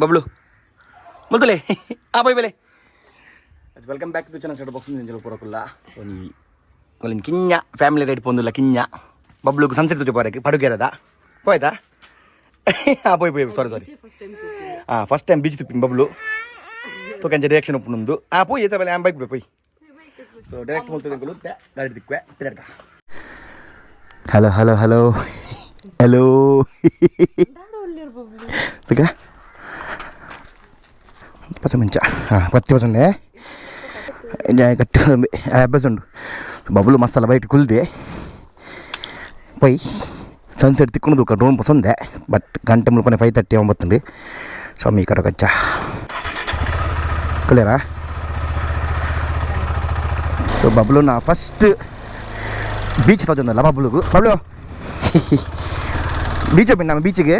ಬಬ್ಲು ಮುಲ್ತಲೆ ಬಾಯ್ ಬೇಲೆ ವೆಲ್ಕಮ್ ಬ್ಯಾಕ್ ಟು ಚಾನಲ್ ಬಾಕ್ಸ್ ನಿಂಜಲು ಪೂರಕುಲ್ಲ ಒಂದು ಕಿಂಜ ಫ್ಯಾಮಿಲಿ ರೈಡ್ ಪೊಂದಿಲ್ಲ ಕಿಂಜ ಬಬ್ಲುಗೆ ಸನ್ಸೆಟ್ ತುಟಿ ಪೋರಕ್ಕೆ ಪಡುಗೆರದ ಹೋಯ್ತಾ పోయి సారీ ఫస్ట్ టైం బీచ్ తిప్పింది బబ్బులు तो कंचे रिएक्शन उप्पुनुंदु పోయి అయితే బలే బైక్ పోయి సో డైరెక్ట్ మొత్తం కొలుతే గాడి తిక్వే తిరగ హలో హలో హలో హలో తిక పచ్చమంచ పత్తి వస్తుందే గట్టి అబ్బాయి ఉండు బబ్బులు మస్తు అలా బయట కులితే పోయి సన్సెట్ తిక్కున్నది ఒక డ్రోన్ వస్తుంది బట్ గంట ముప్పై 5:30 అవుతుంది సో మీ ఇక్కడ వచ్చా కులేరా సో బబ్బులు నా ఫస్ట్ బీచ్ తోచుందಲ್ಲ బబ్బులుకు బబ్బులు బీచ్ పోయింది ನಮ್ಮ ಬೀಚಿಗೆ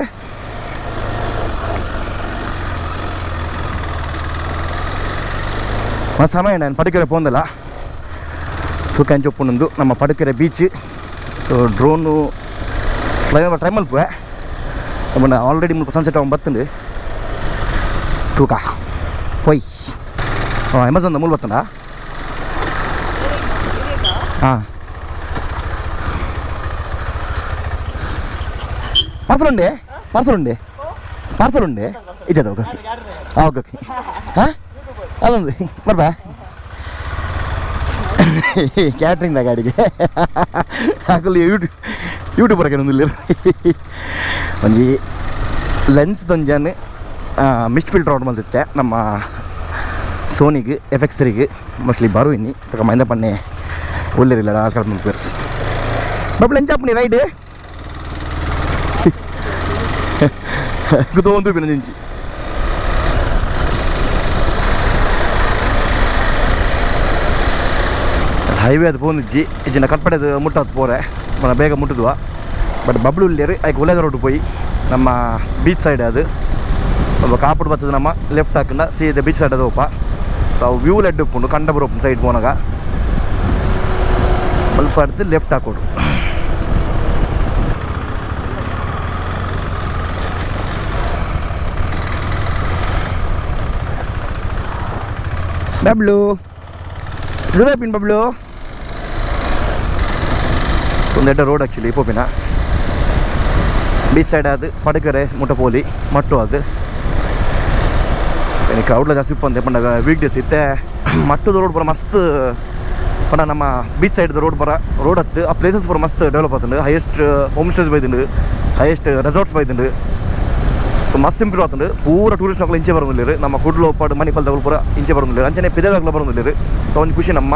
మా సమయం నేను పడుకెರೆ పోందಲ್ಲ సో కంచి ఒప్పునుంದು ನಮ್ಮ Padukere beach so drone flyover try Malpe already ಮುಲ್ಪ ಸನ್ಸೆಟ್ ಬರ್ತಂದು ತೂಕ పోయి అమెజాన్ మూలు పోతుందా పార్సల్ ఉండే ఇదేదా ఓకే ఓకే అదండి మరి బా ಕ್ಯಾಟ್ರಿಂಗ್ ಗಾಡಿಗೆ ಹಾಕಲು ಯೂಟ್ಯೂಬರ್ ಒಂದು ಒಂಜಿ ಲೆನ್ಸ್ ದೊಂಜಾನು ಮಿಸ್ಟ್ ಫಿಲ್ಟರ್ ಔಟ್ ಮಲ್ತಿತ್ತೆ ನಮ್ಮ ಸೋನಿಗೆ FX3 ಮೋಸ್ಟ್ಲಿ ಬರು ಇನ್ನಿ ತಕ ಮೈಂದ ಪನ್ನೆ ಒಳ್ಳೆರಿಲ್ಲ ಆಸ್ಕಲ್ ಮುಲ್ಪೇರು ಬಬ್ಲು ಎಂಚಾಪನಿ ರೈಡ್ ಗುತೊಂದು ಬಿನದಿಂಚಿ ಹೈವೇ ಅದು ಪೋಂದಿಜ್ಜಿ ಇಜ್ಜಿನ ಕಟ್ಪಡೆದು ಮುಟ್ಟೋದು ಪೋರೆ మన ಬೇಗ ಮುಟ್ಟುದುವ ಬಟ್ ಬಬ್ಲು ಉಳ್ಳೇರು ಅದಕ್ಕೆ ಒಳ್ಳೆದ ರೋಡ್ போய் ನಮ್ಮ ಬೀಚ್ ಸೈಡ್ ಅದು ಒಂದು ಕಾಪುಡು ಬರ್ತದೆ ನಮ್ಮ ಲೆಫ್ಟ್ ಹಾಕಿಂದ ಸೀದಾ ಬೀಚ್ ಸೈಡ್ ಅದು ಹೋಪ ಸೊ ವ್ಯೂ ಲೆಡ್ ಉಪ್ಪುಂಡು ಕಂಡಬರು ಉಪ್ಪು ಸೈಡ್ ಪೋನಾಗ ಸ್ವಲ್ಪ ಅಡ್ದು ಲೆಫ್ಟ್ ಹಾಕೋಡು ಬಬ್ಲು ಇದು ಪಿನ್ ಬಬ್ಲು ಒಂದೆಡ್ಡ ರೋಡ್ ಆ್ಯಕ್ಚುಲಿ ಪೋಪಿನ ಬೀಚ್ ಸೈಡ್ ಅದು ಪಡುಕೆರೆ ಮುಟ್ಟಪೋಲಿ ಮಟ್ಟು ಅದು ಕ್ರೌಡ್ಲ ಜಾಸ್ತಿ ಉಪ್ಪಂದೆ ಪಂಡ ವೀಕ್ ಡೇಸ್ ಇತ್ತೆ ಮಟ್ಟದ ರೋಡ್ ಬರ ಮಸ್ತ್ ಪಂಡ ನಮ್ಮ ಬೀಚ್ ಸೈಡ್ ರೋಡ್ ಬರ ರೋಡ್ ಹತ್ತು ಆ ಪ್ಲೇಸಸ್ ಬರ ಮಸ್ತ್ ಡೆವಲಪ್ ಆತುಂಡು ಹೈಯೆಸ್ಟ್ ಹೋಮ್ ಸ್ಟೇಸ್ ಬೈದುಂಡು ಹೈಯೆಸ್ಟ್ ರೆಸಾರ್ಟ್ಸ್ ಬೈದುಂಡು ಸೊ ಮಸ್ತ್ ಇಂಪ್ರೂವ್ ಆತುಂಡು ಪೂರ ಟೂರಿಸ್ಟ್ ಮಕ್ಕಳು ಇಂಚೆ ಬರೋದಿಲ್ಲ ನಮ್ಮ ಕುಡ್ಲು ಪಾಡು ಮಣಿಪಾಲ್ ತಗೊಳ್ಳು ಪೂರ ಇಂಚೆ ಬರೋದಿಲ್ಲ ಅಂಚನೆ ಪಿದಾಗಲ ಬರೋದಿಲ್ಲ ಸೊ ಒಂದು ಖುಷಿ ನಮ್ಮ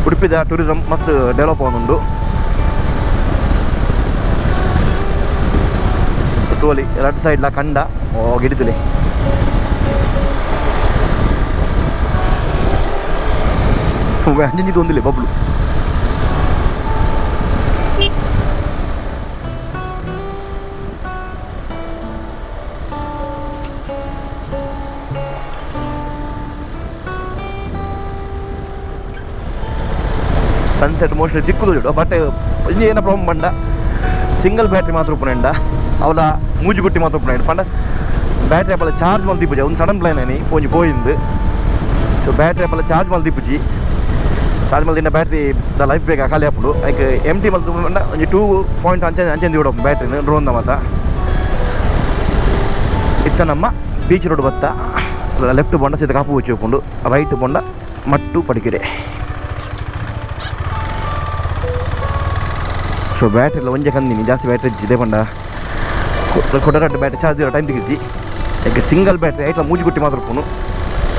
ಉಡುಪಿದ ಟೂರಿಸಮ್ ಮಸ್ತ್ ಡೆವಲಪ್ ಆಗುಂಡು ತೋಲಿ ಎರಡು ಸೈಡ್ಲ ಕಂಡ ಗಿಡಿತುಲಿ ಅಂಜಿ ತೊಂದಿಲ್ಲ ಬಬ್ಲು ಸನ್ಸೆಟ್ ಮೋಸ್ಟ್ಲಿ ದಿಕ್ಕುದು ಜೋಡು ಬಟ್ ಒಂಜಿ ಏನ ಪ್ರಾಬ್ಲಮ್ ಪಂಡ ಸಿಂಗಲ್ ಬ್ಯಾಟ್ರಿ ಮಾತ್ರ ಉಪ್ಪುನೆಂಡ ಅವಲ ಮೂಜಿಗುಟ್ಟಿ ಮಾತ್ರ ಉಪ್ಪುನೆಂಡು ಪಂಡ ಬ್ಯಾಟ್ರಿ ಅಪ್ಪಲ ಚಾರ್ಜ್ ಮಲ್ ದಿಪ್ಪುಜಿ ಒಂದು ಸಡನ್ ಪ್ಲಾನ್ అని ಪೋಂಜಿ పోయింది సో బ్యాటరీ అప్పల ఛార్జ్ మళ్ళీ దిప్పుచి ఛార్జ్ మళ్ళీ తిన్న బ్యాటరీ ద లైఫ్ బ్రేక్ ఖాళీ అప్పుడు లైక్ ఎంటీ మళ్ళీ కొంచెం 2 ಅಂಚೆ ಕೂಡ ಬ್ಯಾಟ್ರಿನ ಡ್ರೋನ್ ಮತ್ತ ಇತ್ತ ನಮ್ಮ ಬೀಚ್ ರೋಡ್ ಬತ್ತ ಲೆಫ್ಟ್ ಬೊಂಡ ಸೀದಾ ಕಾಪು వచ్చి ಹೋಗ್ಕೊಂಡು ರೈಟ್ ಬೊಂಡ ಮಟ್ಟು ಪಡುಕೆರೆ ಸೊ ಬ್ಯಾಟ್ರಿ ಒಂಜೆ ಕಂದಿನಿ ಜಾಸ್ತಿ ಬ್ಯಾಟ್ರಿ ಇಜ್ಜಿದೆ ಪಂಡ ಕೊಡರಡ್ಡ ಬ್ಯಾಟ್ರಿ ಚಾರ್ಜ್ ಇರೋ ಟೈಮ್ ತೆಗಿಜ್ಜಿ ಲೈಕ್ ಸಿಂಗಲ್ ಬ್ಯಾಟ್ರಿ ಐಟ್ಲ ಮೂಜಿಗುಟ್ಟಿ ಮಾತ್ರ ಉಪ್ಪುನು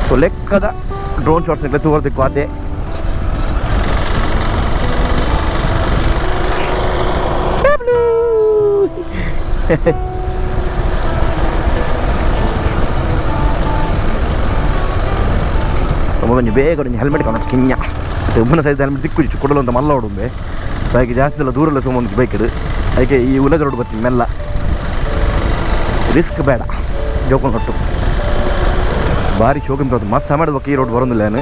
ಸೊ ಲೆಕ್ಕದ ಡ್ರೋನ್ ಶಾಟ್ಸ್ ನಿಂತಲೆ ತೂವರ್ದಿಕ್ಕು ಅದೇ కొంచెం ಬೇಗ ಹೆಲ್ಮೆಟ್ ಕಾಣೋದು ಕಿಂಜ ಮತ್ತು ಉಬ್ಬನ ಸೈಜ್ ಹೆಲ್ಮೆಟ್ ದಿಕ್ಕು ಕೊಡಲು ಅಂತ ಮಲ್ಲ ಹೊಡುಂಬೆ ಸೊ ಅದಕ್ಕೆ ಜಾಸ್ತಿ ಎಲ್ಲ ದೂರಲ್ಲ ಸುಮ್ಮನೆ ಬೈಕ್ ಇದು ಅದಕ್ಕೆ ಈ ಉಲಗ ರೋಡ್ ಬರ್ತೀನಿ ಮೆಲ್ಲ ರಿಸ್ಕ್ ಬೇಡ ಜೋಕೊಂಡು ಹೊಟ್ಟು ಭಾರಿ ಶೋಕಿಂಗ್ ಬರೋದು ಮಸ್ತ್ ಮಾಡಿದ ಈ ರೋಡ್ ಬರೋದಿಲ್ಲ ನಾನು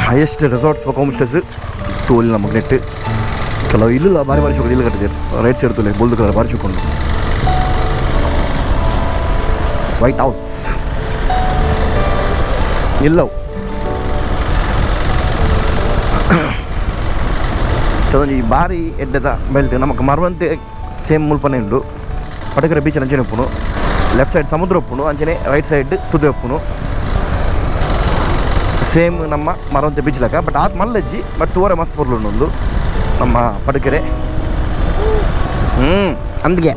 ಹೈಯೆಸ್ಟ್ ರೆಸಾರ್ಟ್ಸ್ ಹೋಮ್ ಸ್ಟೇಸ್ ತೋಲಿ ನಮಗೆ ನೆಟ್ಟು ಕೆಲವು ಇಲ್ಲ ಭಾರಿ ಭಾರಿ ಶೋಕ ಇಲ್ಲ ಕಟ್ಟಿದ್ದಾರೆ ರೈಟ್ ಸೈಡ್ ತೋಲೆ ಬೋಲ್ದು ಕಲರ್ ಭಾರಿ ಶೋಕೊಂಡು ವೈಟ್ ಹೌಸ್ ಇಲ್ಲವು ಈ ಬಾರಿ ಎಡ್ಡದ ಬೆಲ್ಟ್ ನಮಗೆ ಮರವಂತೆ ಸೇಮ್ ಮುಲ್ಪನೆ ಉಂಡು ಪಟಕರೆ ಬೀಚ್ ಅಂಚನೆ ಉಪ್ಪುನು ಲೆಫ್ಟ್ ಸೈಡ್ ಸಮುದ್ರ ಉಪ್ಪುನು ಅಂಚನೆ ರೈಟ್ ಸೈಡ್ ತುದೆ ಉಪ್ಪುನು ಸೇಮ್ ನಮ್ಮ ಮರವಂತೆ ಬೀಚ್ ಲೆಕ್ಕ ಬಟ್ ಆತ್ ಮಲ್ಲಜ್ಜಿ ಬಟ್ ತೂವರೆ ಮಸ್ತ್ ಪೊರ್ಲು ಒಂದು ನಮ್ಮ ಪಟಕೆರೆ ಅಂದಿಗೆ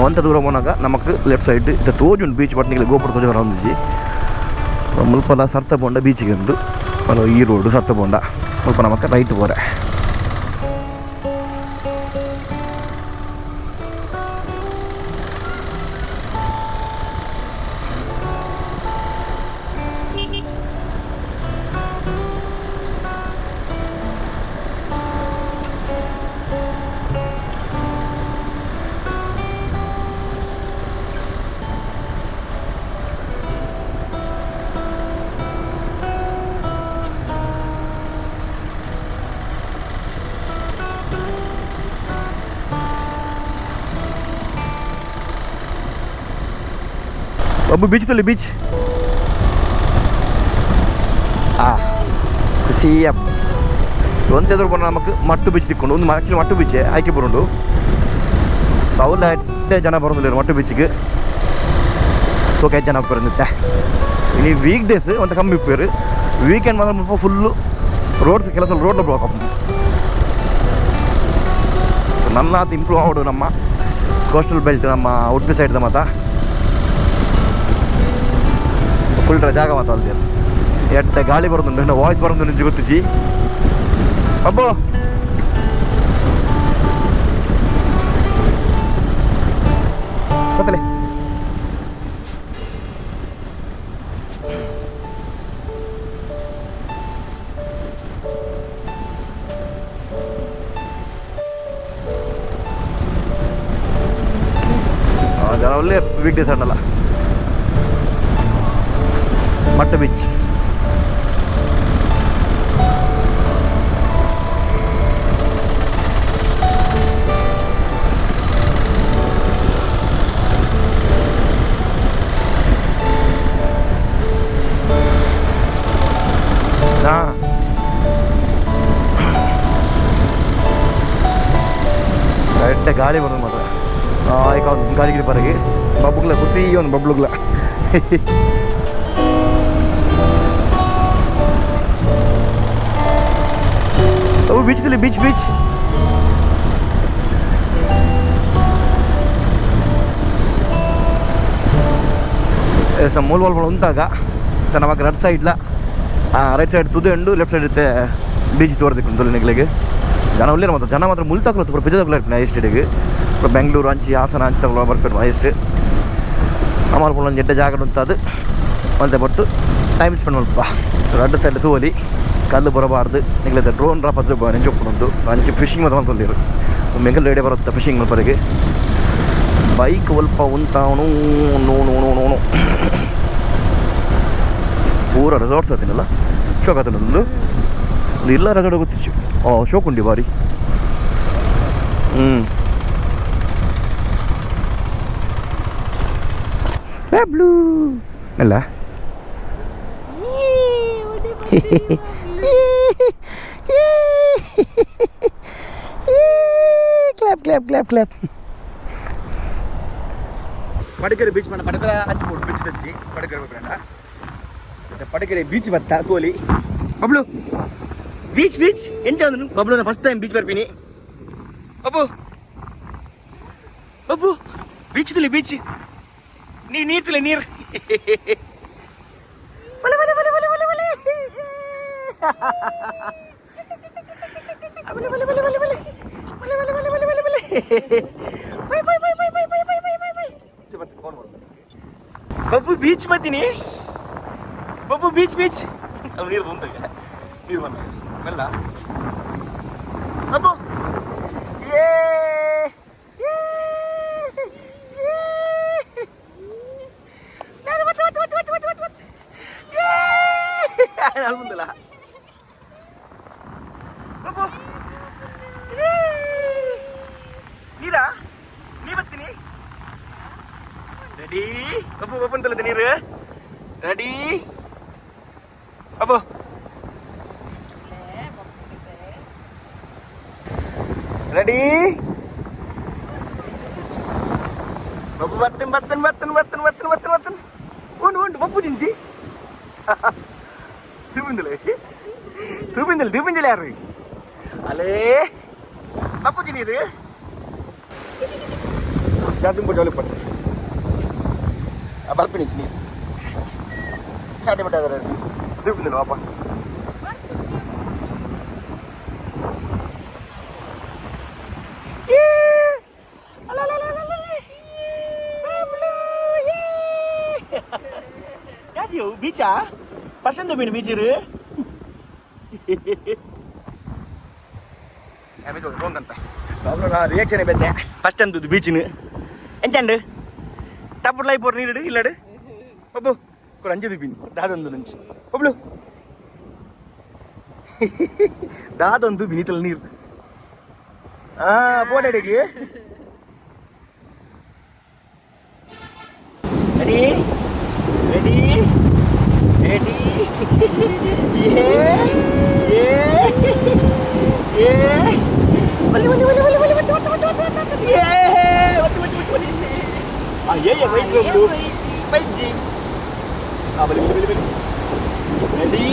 ಒಂತ ದೂರ ಹೋನಾಗ ನಮಕ್ ಲೆಫ್ಟ್ ಸೈಡ್ ಇದು ತೋಜುಂಡು ಬೀಚ್ ಪಟ್ನಿಗೆ ಗೋಪುರ ತೋಜ ಹೊಂದಿಜಿ ಮುಲ್ಪಲ ಸರ್ತ ಬೋಂಡ ಬೀಚಿಗೆ ಒಂದು ಈ ರೋಡು ಸರ್ತ ಬೋಂಡ ಮುಲ್ಪ ನಮಕ್ ರೈಟ್ ಹೋರೆ ಅಬ್ಬು ಬೀಚ್ ತಲ್ಲಿ ಬೀಚ್ ಖುಷಿ ಒಂದೆದ್ರು ಬಂದು ನಮಗೆ ಮಟ್ಟು ಬೀಚ್ ತಿಕ್ಕೊಂಡು ಒಂದು ಆ್ಯಕ್ಚುಲಿ ಮಟ್ಟು ಬೀಚೆ ಆಯ್ಕೆ ಬರೋದು ಸೊ ಅವ್ರಲ್ಲ ಎಡ್ಡೆ ಜನ ಬರೋದಿಲ್ಲ ಮಟ್ಟು ಬೀಚಿಗೆ ತೋಕೆ ಜನ ಬರುತ್ತೆ ಇನ್ನು ವೀಕ್ ಡೇಸ್ ಒಂದು ಕಮ್ಮಿ ಇಪ್ಪೇರು ವೀಕೆಂಡ್ ಮಾತ್ರ ಫುಲ್ಲು ರೋಡ್ಸ್ ಕೆಲಸ ರೋಡ್ ಬ್ಲಾಕ್ ಅಪ್ ನನ್ನ ಇಂಪ್ರೂವ್ ಆಗೋದು ನಮ್ಮ ಕೋಸ್ಟಲ್ ಬೆಲ್ಟ್ ನಮ್ಮ ಉಡುಪಿ ಸೈಡ್ದ ಮಾತಾ ಫುಲ್ ಜಾಗ ಮಾತಾಡ್ತೀರ ಎಡ್ಡೆ ಗಾಳಿ ಬರೋದು ವಾಯ್ಸ್ ಬರೋದು ನಿಂಜು ಗೊತ್ತಿಜಿ ಅಬ್ಬೋ ಗೊತ್ತಲೆ ಜನ ಒಳ್ಳೆ ವೀಕ್ ಡೇಸ್ ಅನ್ನಲ್ಲ ಮಟ್ಟ ಬೀಚ್ ಎಡ್ಡೆ ಗಾಳಿ ಬರೋದು ಮಾತ್ರ ಈಗ ಒಂದು ಗಾಳಿ ಗಿಡ ಬರಗೆ ಬಬ್ಬುಗ್ಲ ಖುಷಿ ಒಂದು ಬಬ್ಲುಗ್ಲ ಬೀಚ್ ತಲ್ಲಿ ಬೀಚ್ ಬೀಚ್ ಮೂಲ ವಾಲ್ಗಳು ಉಂಟಾಗ ನಮಗೆ ರೈಟ್ ಸೈಡ್ಲ ರೈಟ್ ಸೈಡ್ ತುದೆ ಉಂಡು ಲೆಫ್ಟ್ ಸೈಡ್ ಇರುತ್ತೆ ಬೀಚ್ ತೋರ್ದಿಕ್ಕು ತೊಲಿನಿಗಳಿಗೆ ಜನ ಒಳ್ಳೆ ಮಾತ್ರ ಜನ ಮಾತ್ರ ಮುಲ್ ತಗೊಳ್ಳೋದು ಪೂರ ಬಿಜ ತಗೊಳ್ಳಿ ಎಸ್ಟೇಟಿಗೆ ಬೆಂಗಳೂರು ಅಂಚಿ ಹಾಸನ ಅಂಚಿ ತಗೊಳ್ಳೋ ಬರ್ಬೇಕು ಎಷ್ಟು ಅಮಲ್ ಒಂದು ಎಡ್ಡೆ ಜಾಗ ಉಂಟದು ಅಂತ ಬರ್ತು ಟೈಮ್ ಸ್ಪೆಂಡ್ ಮಲ್ಪ ಎರಡು ಸೈಡ್ ತೋಲಿ ಕಲ್ಲು ಬರಬಾರ್ದು ನಿಗ್ಲದ ಡ್ರೋನ್ ರಾ ಪತ್ರ ನೆಂಚು ಒಪ್ಪುನೊಂದು ಅಂಚೆ ಫಿಶಿಂಗ್ ಮಾತ್ರ ಅಂತಂದಿರು ಮೆಂಗಲ್ ರೇಡಿಯೋ ಬರುತ್ತೆ ಫಿಶಿಂಗ್ ಮಲ್ಪರಿಗೆ ಬೈಕ್ ಒಲ್ಪ ಉಂಟಾವನು ನೋನು ಪೂರ ರೆಸಾರ್ಟ್ಸ್ ಆತೀನಲ್ಲ ಶೋಕ್ ಆತನ ಒಂದು ಇಲ್ಲ ರೆಸಾರ್ಟ್ ಗೊತ್ತಿಚ್ಚು ಶೋಕ್ ಉಂಡಿ ಬಾರಿ ಬ್ಲೂ ಅಲ್ಲ clap clap clap clap Padakere beach ಮಾಡ ಪಡಕೆರೆ ಹಚ್ಚಿ ಕೊಡು ಬೀಚ್ ಹಚ್ಚಿ ಪಡಕೆರೆ ಬೇಡ ಪಡಕೆರೆ ಬೀಚ್ ಬತ್ತ ಕೋಲಿ ಬಬ್ಲು ಬೀಚ್ ಬೀಚ್ ಎಂತ ಅಂದ್ರು ಬಬ್ಲು ಫಸ್ಟ್ ಟೈಮ್ ಬೀಚ್ ಬರ್ತೀನಿ ಬಬ್ಬು ಬಬ್ಬು ಬೀಚ್ ತಲಿ ಬೀಚ್ ನೀರು ತಲೆ ನೀರು ಬಲೆ ಬಲೆ ಬಲೆ ಬಲೆ ಬಲೆ ಬಲೆ ಬಬ್ಬು ಬೀಚ್ ಬರ್ತೀನಿ ಬಬ್ಬು ಬೀಚ್ ಬೀಚ್ ನೀರು ಬಂದಾಗ ನೀರು ಬಂದಾಗ ಬೆಲ್ಲ ಬಬ್ಬು ಬಂದಲ್ಲ ನೀರಾ ನೀ ಬರ್ತೀನಿ Ready? Apa? Ready? Babu button. One. Babu jinji. Tubindil yaru. Ale. Babu jini re. Jajum bojole pat. Abal pini jini. Cari mata ada. Tubindil apa? Bicha, pasan tu bini bicara. Kami tu orang kan, kalau na reaction ni betul. Pasan tu bici ni, encik tapur lagi por ni ada, ilada. Babu, kau anjir tu bini, dah tu nanti. Babu, dah tu bini tel ni. Apa ada lagi? Ready? Yeah. Balik. Yeah. Balik. Ya, baik dulu. Baik ji. Balik. Ready?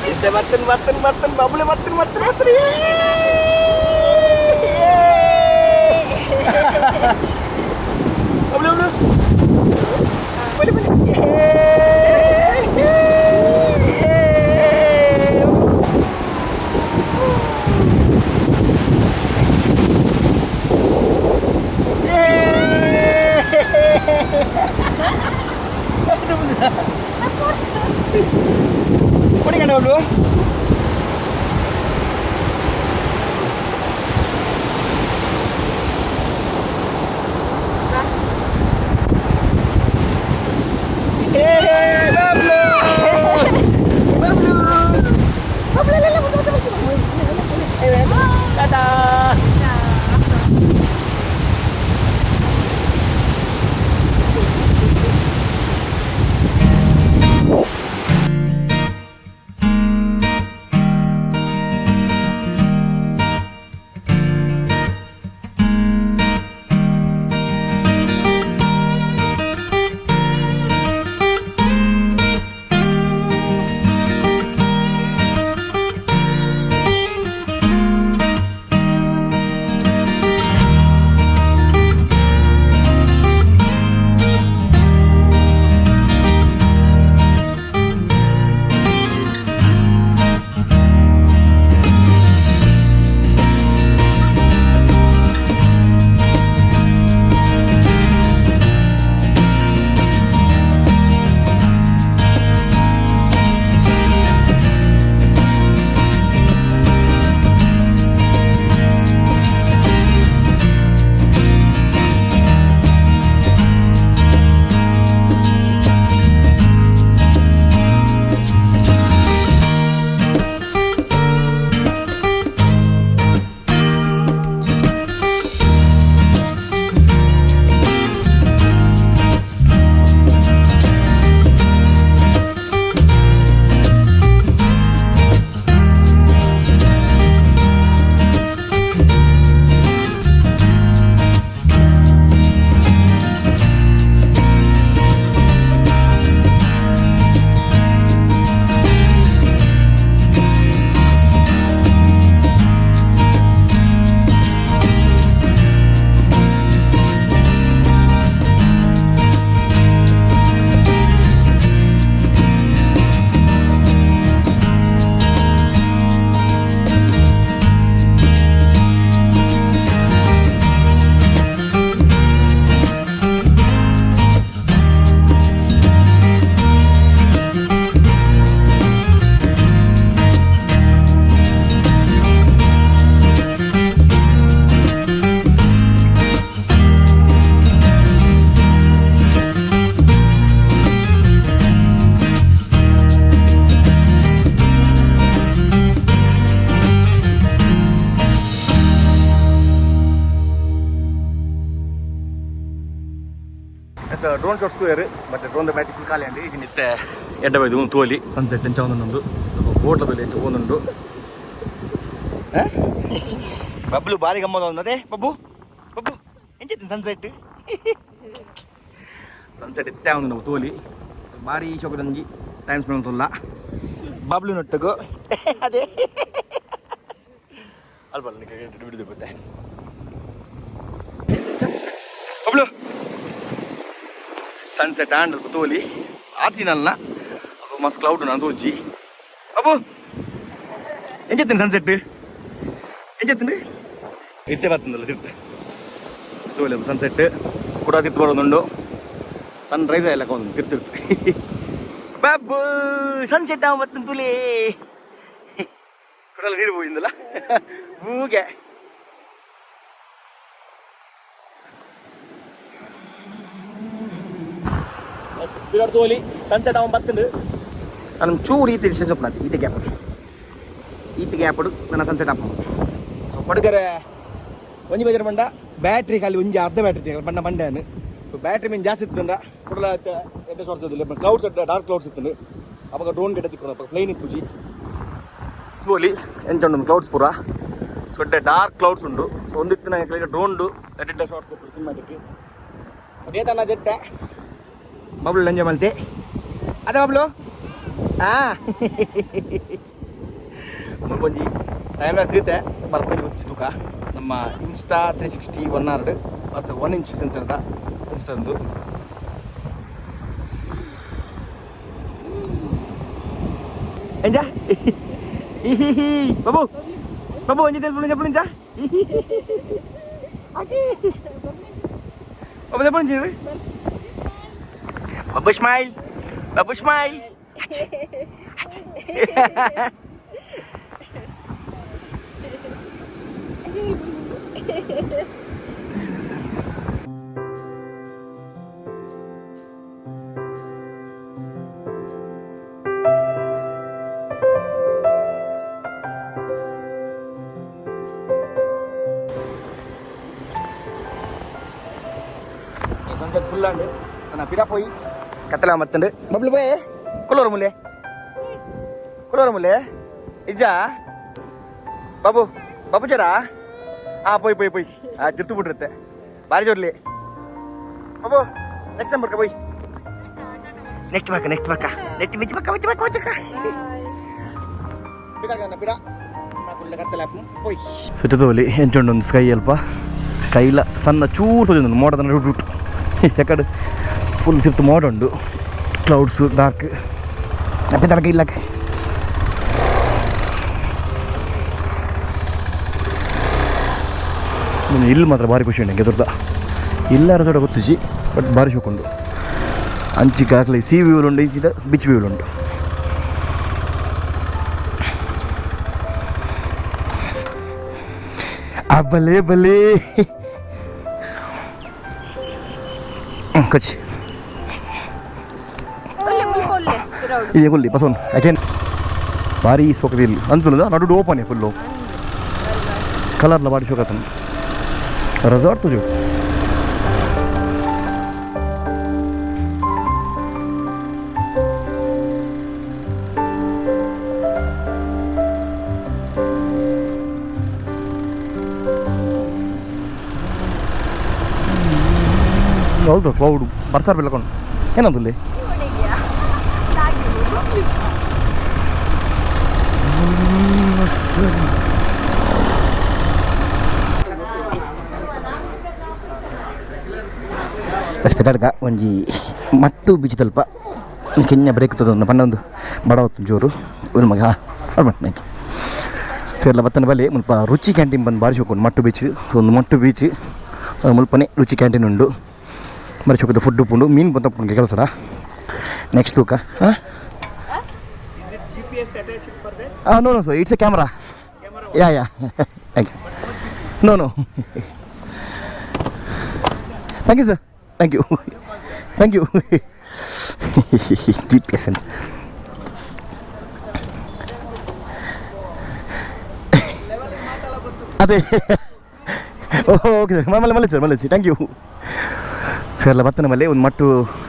Kita button. Boleh button. Boleh. What are you going to do? Drone shots ತೂಯರು but drone battery full ಖಾಲಿ ಅಂడి ಇದು ನಿತ್ತೆ ಎಡ್ಡಬೈದು ತೋಲಿ sunset ಎಂಚ ಒಂದೊಂದು ಬೋಟ್ಲದಲ್ಲಿ ಎಂಚ ಒಂದುಂಡು ಬಬ್ಲು ಭಾರಿ ಗಮ್ಮತ್ ಒಂದದೆ Babbu Babbu ಎಂಚೈತಿ sunset sunset ಇತ್ತೆ ಒಂದು ತೋಲಿ ಭಾರಿ ಶೋಕದಂಜಿ ಟೈಮ್ ಸ್ಪೆಂಡ್ ತೊಲ್ಲ ಬಬ್ಲು ನೊಟ್ಟಗು ಅದೇ ಅಲ್ಪ ಬಿಡಿದು ಗೊತ್ತೆ ಬಬ್ಲು ಸನ್ಸೆಟ್ ಆಂಡ್ ತೋಲಿ ಆತಿನಲ್ಲ ಅದು ಮಸ್ತ್ ಕ್ಲೌಡ್ ನಾನು ತೋಜಿ ಅಬ್ಬು ಎಂಚೆತ್ತೀನಿ ಸನ್ಸೆಟ್ ಎಂಚೆತ್ತೀನಿ ಇತ್ತೆ ಬರ್ತದಲ್ಲ ತಿರ್ತೆ ತೋಲಿ ಅದು ಸನ್ಸೆಟ್ ಕೂಡ ತಿರ್ತು ಬರೋದುಂಡು ಸನ್ ರೈಸ್ ಎಲ್ಲ ಒಂದು ತಿರ್ತಿರ್ತೆ ಬಾಬು ಸನ್ಸೆಟ್ ಮತ್ತೆ ತುಲಿ ಕೊಡಲ್ಲ ನೀರು ಹೋಗಿಂದಲ್ಲ ಹೂಗೆ ಬಿರಾಡ್ ತೋಲಿ ಸನ್ಸೆಟ್ ಅವನ್ ಬರ್ತಂಡು ನಾನು ಚೂರು ಈತ ಸ್ಟೇಷನ್ ಈತ ಗ್ಯಾಪ್ ನನ್ನ ಸನ್ಸೆಟ್ ಆಪ್ ಸೊ ಪಡುಗರೆ ಒಂಜಿ ಬಜರ್ ಬಂಡ ಬ್ಯಾಟ್ರಿ ಖಾಲಿ ಒಂಜಿ ಅರ್ಧ ಬ್ಯಾಟ್ರಿ ಬಂಡ ಬಂಡೆನು ಸೊ ಬ್ಯಾಟ್ರಿ ಮೀನು ಜಾಸ್ತಿ ಇತ್ತಂಡ ಕೊಡಲ ಎಂತ ಸೋರ್ಸೋದಿಲ್ಲ ಕ್ಲೌಡ್ಸ್ ಡಾರ್ಕ್ ಕ್ಲೌಡ್ಸ್ ಇತ್ತು ಅವಾಗ ಡ್ರೋನ್ ಗಿಡ ತಿಕ್ಕೊಂಡು ಪ್ಲೇನ್ ಇಪ್ಪುಜಿ ಸೋಲಿ ಎಂಚ ಉಂಡು ಕ್ಲೌಡ್ಸ್ ಪೂರ ಸೊ ಡಾರ್ಕ್ ಕ್ಲೌಡ್ಸ್ ಉಂಡು ಸೊ ಒಂದಿತ್ತಿನ ಡ್ರೋನ್ಡು ಎಡಿಟ್ ಶಾರ್ಟ್ಸ್ ಕೊಟ್ಟು ಸಿನಿಮಾಟಿಕ್ ಅದೇ ತನ್ನ ಜೆಟ್ಟ ಬಬ್ಲು ಎಂಜಾಯ್ ಮಾಡ್ತೆ ಅದೇ ಬಬ್ಲು ಒಂಜಿ ಟೈಮ್ ಸಿಗುತ್ತೆ ಬರ್ಪಲ್ಲಿ ಗೊತ್ತಿ ತೂಕ ನಮ್ಮ ಇನ್ಸ್ಟಾ 360 1/2 ಅಥವಾ 1 ಇಂಚ್ ಸೆನ್ಸರ್ದ ಇನ್ಸ್ಟಾ ಒಂದು ಎಂಜ ಬಾಬು ಬಾಬು ಒಂಜಿ ತೆಲ್ಪುಣ ಜಪ್ಪುಣಿಂಚ ಬಾಬು ಜಪ್ಪುಣಿಂಚಿ ಬಾಬು ಸ್ಮೈಲ್ ಬಾಬು ಸ್ಮೈಲ್ ಸನ್ಸೆಟ್ ಫುಲ್ ಅಂಡ್ ನನ್ನ ಪಿರಾ ಪೋಯಿ ಕತ್ತಲ ಮತ್ತಂಡು ಬಬ್ಲು ಬೇ ಕೊಲ್ಲೋರ ಮುಲೆ ಇಜ್ಜ ಬಾಬು ಬಾಬು ಜರ ಪೋಯ್ ತಿರ್ತು ಬಿಟ್ಟಿರುತ್ತೆ ಭಾರಿ ಜೋರ್ಲಿ ಬಾಬು ನೆಕ್ಸ್ಟ್ ನಂಬರ್ಕ ಪೋಯ್ ನೆಕ್ಸ್ಟ್ ಬರ್ಕ ನೆಕ್ಸ್ಟ್ ಸುತ್ತೋಲಿ ಎಂಚುಂಡು ಒಂದು ಸ್ಕೈ ಅಲ್ಪ ಸ್ಕೈ ಇಲ್ಲ ಸಣ್ಣ ಚೂರು ತೋಜೊಂದು ಮೋಡ ಬಿಟ್ಟು ಯಾಕಡೆ ಫುಲ್ ಸಿರ್ತು ಮೋಡ ಉಂಡು ಕ್ಲೌಡ್ಸು ಡಾರ್ಕ್ ತಡಕ ಇಲ್ಲ ಇಲ್ಲಿ ಮಾತ್ರ ಭಾರಿ ಖುಷಿ ಉಂಟು ಗೆದುರ್ದ ಇಲ್ಲಾರ ದೊಡ್ಡ ಗೊತ್ತಿಸಿ ಬಟ್ ಭಾರಿ ಶೋಕುಂಡು ಅಂಚಿ ಕಾಕಲಿ ಸಿ ವ್ಯೂಲ್ ಉಂಡು ಈಚಿದ ಬಿಚ್ ವ್ಯೂಲ್ ಉಂಟು ಬಲೆ ಬಲೆ ಕಚ್ಚಿ ಈಗ ಕೊಲ್ಲಿ ಬಸವನ್ ಯಾಕೇನು ಭಾರಿ ಸೋಕದಿಲ್ಲ ಅಂತಲದ ನಡು ಓಪನ್ ಫುಲ್ಲು ಕಲರ್ಲ ಭಾರಿ ಶೋಕತನ ರೆಸಾರ್ಟ್ ತುಜು ಹೌದು ಕ್ಲೌಡ್ ಬರ್ಸಾರ್ ಬೆಲ್ಲಕೊಂಡು ಏನಂತಲ್ಲಿ ಸ್ಪೆತಡ್ಗ ಒಂಜಿ ಮಟ್ಟು ಬೀಚ್ ತಲ್ಪ ಕೆನ್ಯ ಬ್ರೇಕ್ ತೊಂದು ಪಂಡ ಬಡ ಹೊತ್ತು ಜೋರು ಒಂದು ಮಗ ಆಯ್ತು ಸೇರ್ಲ ಬತ್ತನ ಬಲ್ಲಿ ಮುಲ್ಪ ರುಚಿ ಕ್ಯಾಂಟೀನ್ ಬಂದು ಭಾರಿ ಶೋಕೊಂಡು ಮಟ್ಟು ಬೀಚ್ ಒಂದು ಮಟ್ಟು ಬೀಚ್ ಮುಲ್ಪನೆ ರುಚಿ ಕ್ಯಾಂಟೀನ್ ಉಂಡು ಭಾರಿ ಶೋಕದ ಫುಡ್ ಉಪ್ಪುಂಡು ಮೀನು ಬಂತಪ್ಪುಂಗೆ ಕೆಲಸ ನೆಕ್ಸ್ಟ್ ತೂಕ no sir it's a camera yeah thank you no thank you sir thank you G P S ಅಂತ ಅದೇ ಓಕೆ ಸರ್ ಮళ్ళీ ಥ್ಯಾಂಕ್ ಯು ಸೇರ್ಲ ಬತ್ತನ ಮೇಲೆ ಒಂದು ಮಟ್ಟು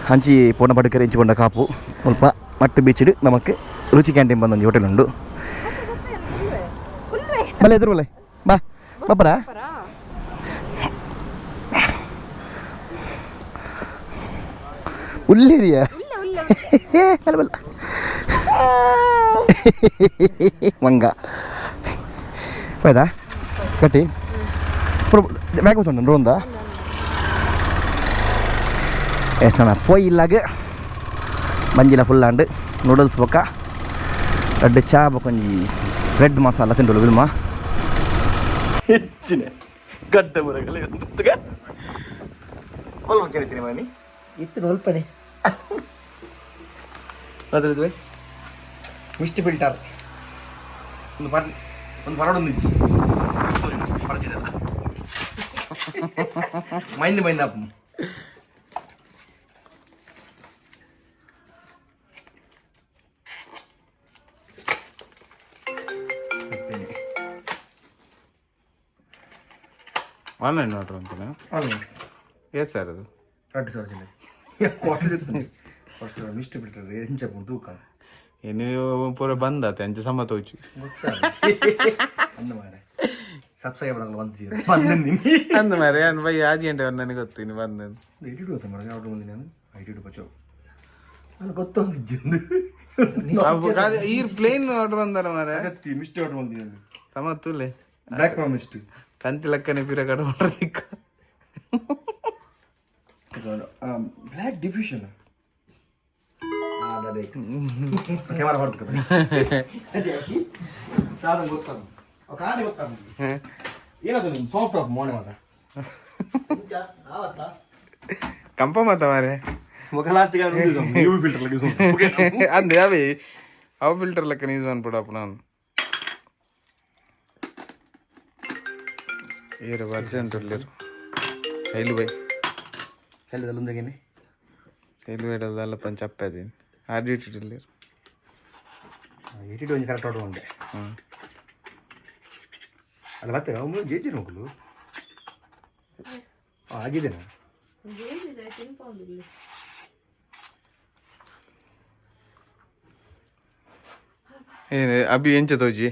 ಹಂಚಿ ಪೋಣ ಪಡುಕರೆ ಇಂಚಿ ಪೊಂಡ ಕಾಪು ಸ್ವಲ್ಪ ಮಟ್ಟು ಬೀಚಿಡು ನಮಕ್ ರುಚಿ ಕ್ಯಾಂಟೀನ್ ಬಂದೊಂದು ಹೋಟೆಲ್ ಉಂಡು ಬಲೆ ಎದುರು ಬಲೆ ಬಾ ಬಾಪರ ಉಲ್ಲೇರಿಯಾ ಬಲ್ಲ ಬಲ್ಲ ಮಂಗ పోయదా కట్టి ఇప్పుడు బ్యాగ్ వస్తుండ రోందా వేస్తున్నా పోయి ఇలాగే మంజిల ఫుల్ అండ్ నూడిల్స్ పక్క రెడ్ చాప కొంచెం రెడ్ మసాలా తింటు విలుమా ఇచ్చిన గడ్డ మురగలు ఎంతగా వాళ్ళు వచ్చి తినమని ಇತ್ತು ಒಲ್ಪನೆ ಬದಲಿದ್ವಿ ಮಿಸ್ಟ್ ಫಿಲ್ಟರ್ ಒಂದು ಪರಡು ನಿಂಚು ಪರಚಿದಲ್ಲ ಮೈಂದ್ ಅಪ್ಪ ಆನ್ಲೈನ್ ಆರ್ಡರ್ ಅಂತಾನೆ ಏದು ಸರ್ ಅದು ರಡ್ಡು ಸಾವಿರ ಫಸ್ಟ್ ಮಿಸ್ಟ್ ಫಿಲ್ಟರ್ ಏನು చెప్పు ತೂಕ ನೀವು ಪೂರ ಬಂದಾತೆ ಅಂಚೆ ಸಮ ತೋಚು ಅಂದ ಮಾರೆ ಸಬ್ಸ್ಕ್ರೈಬರ್ಗಳು ಬಂದಿದ್ದೀನಿ ಅಂದ ಮಾರೆ ನಾನು ಬೈ ಆಜಿ ಗಂಟೆ ನನಗೆ ಗೊತ್ತೀನಿ ಬಂದ ಐಟಿ ಗೊತ್ತ ಮರ ಆರ್ಡರ್ ಬಂದಿ ನಾನು ಐಟಿ ಬಚ್ಚೋ ನನಗೆ ಗೊತ್ತೊಂದಿದ್ದು ಈ ಪ್ಲೇನ್ ಆರ್ಡರ್ ಬಂದಾರ ಮಾರೆ ಅಗತ್ತಿ ಮಿಸ್ಟ್ ಆರ್ಡರ್ ಬಂದಿ ಸಮ ತುಲೆ ಬ್ಲ್ಯಾಕ್ ಪ್ರಾಮಿಸ್ಟ್ ಕಂತಿ ಲೆಕ್ಕನೆ ಪಿರ ಕಡ ಮಾಡ್ರದಿಕ್ಕ ಬ್ಲ್ಯಾಕ್ ಡಿಫ್ಯೂಷನ್ ಕ್ಯಾಮರಾ ಹೊಡ್ತು ಸಾಧನ ಗೊತ್ತಾಗ ಕಾಣೆ ಗೊತ್ತಾಗ ಏನದು ನಿಮ್ಮ ಸಾಫ್ಟ್ ಆಫ್ ಮೋನೆ ಮಾತ ಕಂಪ ಮಾತ ಮಾರೆ ಮುಖ ಲಾಸ್ಟಿಗೆ ಯು ಫಿಲ್ಟರ್ ಲಗಿ ಅಂದೆ ಅವೆ ಅವ ಫಿಲ್ಟರ್ ಲೆಕ್ಕ ಯೂಸ್ ಅನ್ಬಿಡಪ್ಪ ನಾನು ಏರು ಬರ್ಸೆಂಟ್ ಇರ್ಲಿರು ಶೈಲು ಬೈ ಶೈಲದಲ್ಲಿ ಒಂದಾಗೇನೆ ಶೈಲು ಬೇಡದಲ್ಲ ಪಂಚ ಅಪ್ಪದೀನಿ ಆಡಿಟ್ಟಿರ್ಲಿರು ಎಟಿಟ್ ಒಂದು ಕರೆಕ್ಟ್ ಆರ್ಡರ್ ಒಂದೆ ಅಲ್ಲ ಮತ್ತೆ ಅವನು ಜೇಜಿ ನೋಕಲು ಆಗಿದ್ದೇನೆ ಏನು ಅಭಿ ಎಂಚ ತೋಜಿ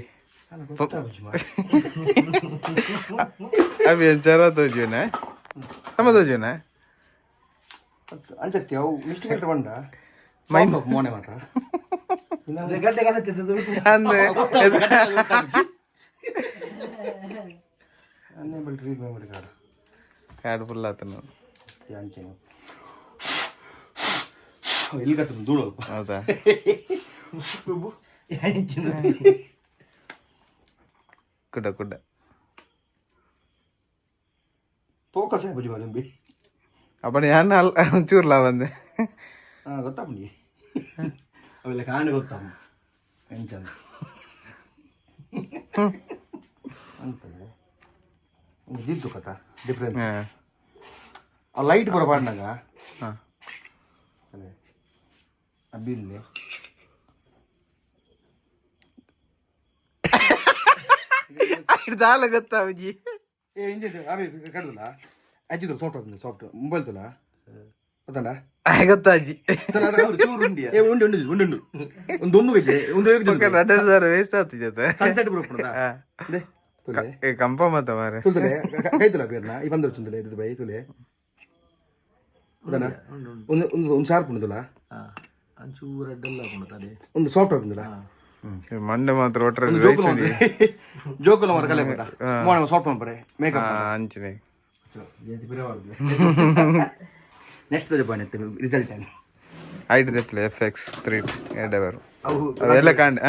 ಅಭಿ ಎಂಚಾರ ತೋಜಿನ ಸಮ ತೋಜಿನ ಅಂಚತ್ತಿ ಅವು ಇಷ್ಟು ಗಂಟೆ ಬಂದ ಮೈಂಡ್ ಮೋನೆ ಮಾತ ಅಂದೆ unable treat memory card card full ಆತ ನಾನು ಅಂಚೇನು ಎಲ್ಲಿ ಕಟ್ಟದು ಧೂಳು ಹೌದಾ ಕುಡ್ಡ ಕುಡ್ಡ ಫೋಕಸ್ ಬುಜಿ ಮಾರಂಬಿ ಅಪ್ಪಣ ಯಾನ ಚೂರ್ಲಾ ಬಂದೆ ಹಾಂ ಗೊತ್ತಾ ಬುಂಡಿ ಅವೆಲ್ಲ ಕಾಂಡ ಗೊತ್ತಾ ಎಂಚಂದ ಅಂತದೆ ಇದ್ದಿದ್ದು ಕಥಾ ಡಿಫ್ರೆನ್ಸ್ ಆ ಲೈಟ್ ಬರೋ ಪಾಡ್ನಾಗ ಹಾಂ ಅದೇ ಆ ಬಿಲ್ಲೆ ದಾಲ ಗೊತ್ತಾ ಅಜ್ಜಿ ಏ ಇಂಜಿನ್ ಅವೇ ಕಡ್ದಲ್ಲ ಅಜ್ಜಿದ್ರು ಸಾಫ್ಟ್ ಮೊಬೈಲ್ ತುಲ ಗೊತ್ತಂಡ ಗೊತ್ತಾ ಅಜ್ಜಿ ಏ ಉಂಡು ಉಂಡು ಉಂಡು ಒಂದು ಗಜ್ಜೆ ಒಂದು ವೇಸ್ಟ್ ಆಗ್ತಿದೆ ಸನ್ಸೆಟ್ ಬರೋಣ ಕಂಪ ಮತ್ತ ಮಾರೆ ತುಲ್ತಲೆ ಕೈ ತುಲ ಬೇರ್ನ ಈ ಬಂದರು ಚುಂದಲೆ ಇದು ಬೈ ತುಲೆ ಗೊತ್ತಣ್ಣ ಒಂದು ಶಾರ್ಪ್ ಉಂಡುದಲ್ಲ ಅಂಚೂರ ಡೆಲ್ಲ ಹಾಕೊಂಡದೆ ಒಂದು ಸಾಫ್ಟ್ ಉಂಡುದಲ್ಲ ಮಂಡೆ ಮಾತ್ರ ಒಟ್ರೆ ಜೋಕುಲ ಮಾತ್ರ ಕಲೆ ಬತ್ತ ಮೋಣ ಸಾಫ್ಟ್ ಮಾಡ್ಬರೆ ಮೇಕಪ್ ಅಂಚಿನೆ ನೆಕ್ಸ್ಟ್ ದ ಬನ್ನಿ ರಿಸಲ್ಟ್ ಏನು ಐಟ್ ದ ಪ್ಲೇ FX3 ಎಡವರು ಅವೆಲ್ಲ ಕಾಂಡ